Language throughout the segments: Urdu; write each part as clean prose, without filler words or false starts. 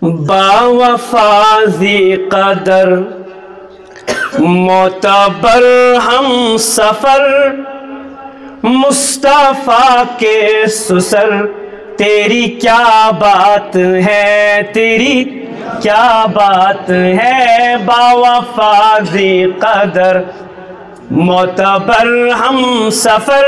باوفا ذی قدر معتبر ہم سفر مصطفیٰ کے سسر، تیری کیا بات ہے، تیری کیا بات ہے، باوفا ذی قدر معتبر ہم سفر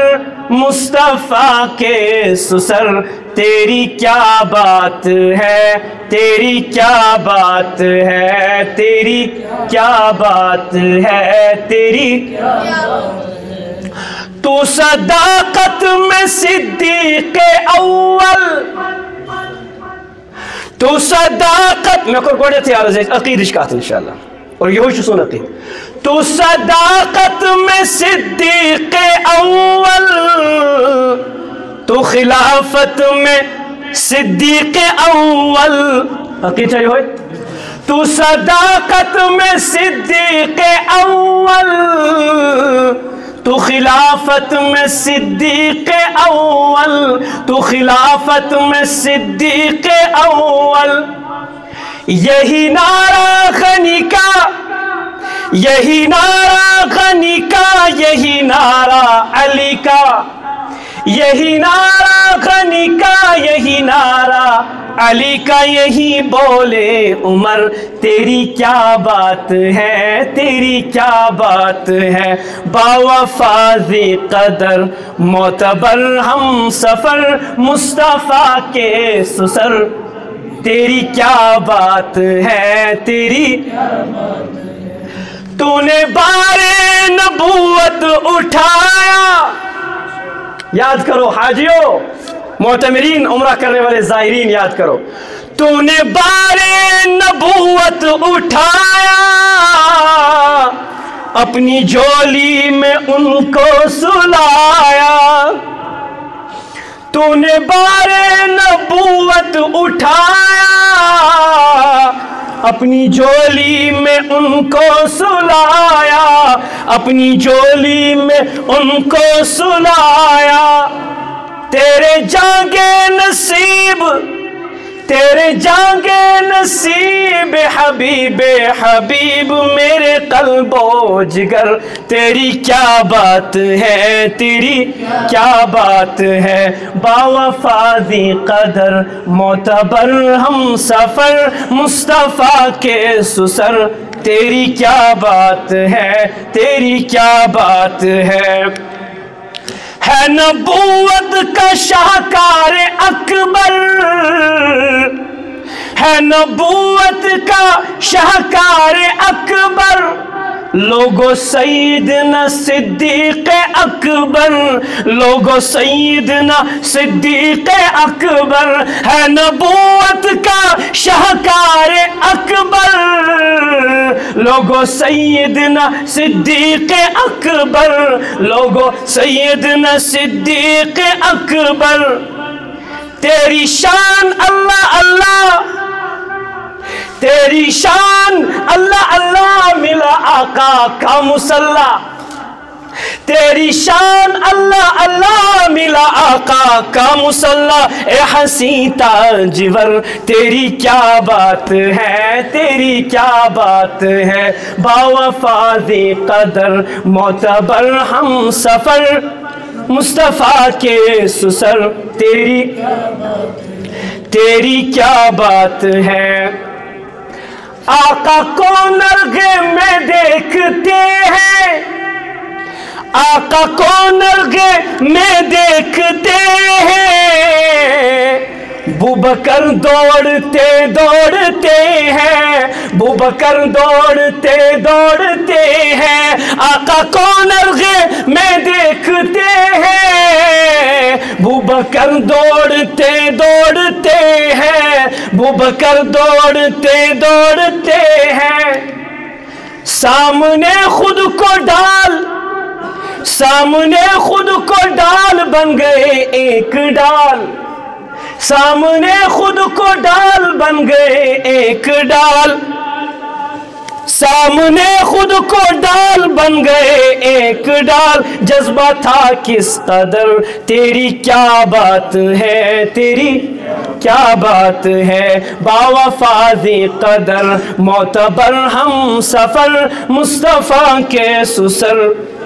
مصطفیٰ کے سسر، تیری کیا بات ہے، تیری کیا بات ہے، تیری کیا بات ہے، تیری تو صداقت میں صدیق اول، تو صداقت میں گوڑے تھے عقیدش کہتے انشاءاللہ اور یہ ہوئی سن عقید، تو صداقت میں صدیق اول، تو خلافت میں صدیق اول، عقید چاہیے ہوئی، تو صداقت میں صدیق اول، تو خلافت میں صدیق اول، تو خلافت میں صدیق اول، یہی نعرہ غنی کا، یہی نعرہ غنی کا، یہی نعرہ علی کا، یہی نعرہ غنی کا، یہی نعرہ علی کا، یہی بولے عمر، تیری کیا بات ہے، تیری کیا بات ہے، باوفا ذی قدر معتبر ہم سفر مصطفیٰ کے سسر، تیری کیا بات ہے، تیری تو نے بار نبوت اٹھایا، یاد کرو حاجیوں، معتمرین، عمرہ کرنے والے زائرین، یاد کرو، تو نے بار نبوت اٹھایا، اپنی جولی میں ان کو سلایا، تو نے بار نبوت اٹھایا، اپنی جولی میں ان کو سلایا، اپنی جولی میں ان کو سلایا، تیرے جانگے نصیب، تیرے جانگے نصیب حبیب حبیب میرے قلب و جگر، تیری کیا بات ہے، تیری کیا بات ہے، باوفا ذی قدر معتبر ہم سفر مصطفیٰ کے سسر، تیری کیا بات ہے، تیری کیا بات ہے نبوت کا شاہکار اکبر، ہے نبوت کا شاہکار اکبر، لوگو سیدنا صدیق اکبر، لوگو سیدنا صدیق اکبر، ہے نبوت کا شاہکار اکبر، لوگو سیدنا صدیق اکبر، لوگو سیدنا صدیق اکبر، تیری شان اللہ اللہ، تیری شان اللہ اللہ ملا آقا کا مصلح، تیری شان اللہ اللہ ملا آقا کا مصلح، اے حسین تاجور تیری کیا بات ہے، تیری کیا بات ہے، باوفا ذی قدر معتبر ہم سفر مصطفیٰ کے سسر، تیری کیا بات ہے، آقا کو نرغے میں دیکھتے ہیں، آقا کو نرغے میں دیکھتے ہیں، بوبکر دوڑتے دوڑتے ہیں، بوبکر دوڑتے دوڑتے ہیں، آقا کو نرغے میں دیکھتے ہیں، بوبکر دوڑتے دوڑتے ہیں، بوبکر دوڑتے دوڑتے ہیں، سامنے خود کو ڈال، سامنے خود کو ڈال بن گئے ایک ڈال، سامنے خود کو ڈال بن گئے ایک ڈال، سامنے خود کو ڈال بن گئے ایک ڈال، جذبہ تھا کس قدر، تیری کیا بات ہے، تیری کیا بات ہے، باوفا ذی قدر معتبر ہم سفر، مصطفیٰ کے سسر،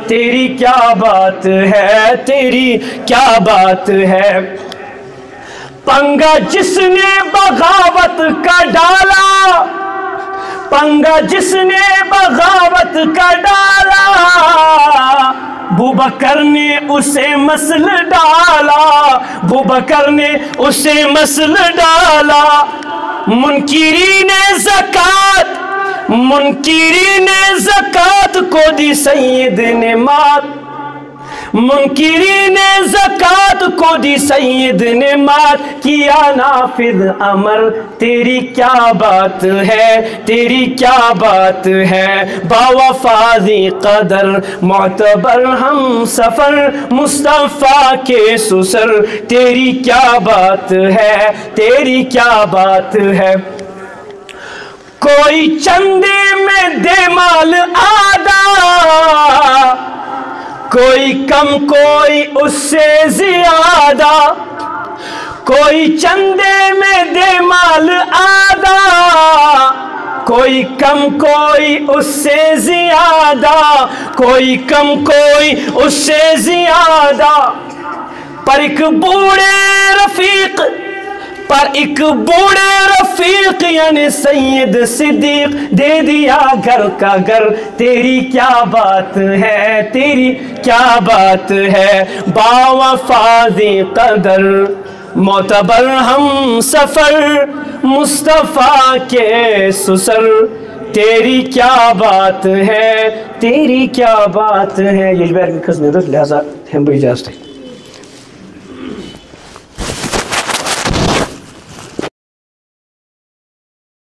تیری کیا بات ہے، تیری کیا بات ہے۔ پنگا جس نے بغاوت کا ڈالا، پنگا جس نے بغاوت کا ڈالا، ابوبکر نے اسے مسل ڈالا، ابوبکر نے اسے مسل ڈالا۔ منکرین زکوٰۃ، منکرین زکوٰۃ کو دی سید نے مات، منکرین زکوٰۃ کو دی سید نے مات، کیا نافذ امر، تیری کیا بات ہے، تیری کیا بات ہے، باوفا ذی قدر معتبر ہم سفر، مصطفیٰ کے سسر، تیری کیا بات ہے، تیری کیا بات ہے۔ کوئی چندے میں دے مال آدھا، کوئی کم کوئی اس سے زیادہ، کوئی چندے میں دے مال آدھا، کوئی کم کوئی اس سے زیادہ، کوئی کم کوئی اس سے زیادہ، پر ایک بوڑھے رفیق، پر ایک بوڑھے رفیق یعنی سید صدیق دے دیا گھر کا گھر، تیری کیا بات ہے، تیری کیا بات ہے، باوفا ذی قدر معتبر ہم سفر، مصطفیٰ کے سسر، تیری کیا بات ہے، تیری کیا بات ہے۔ یہ بیان کس نے لہذا ہم بھی اجازت ہے۔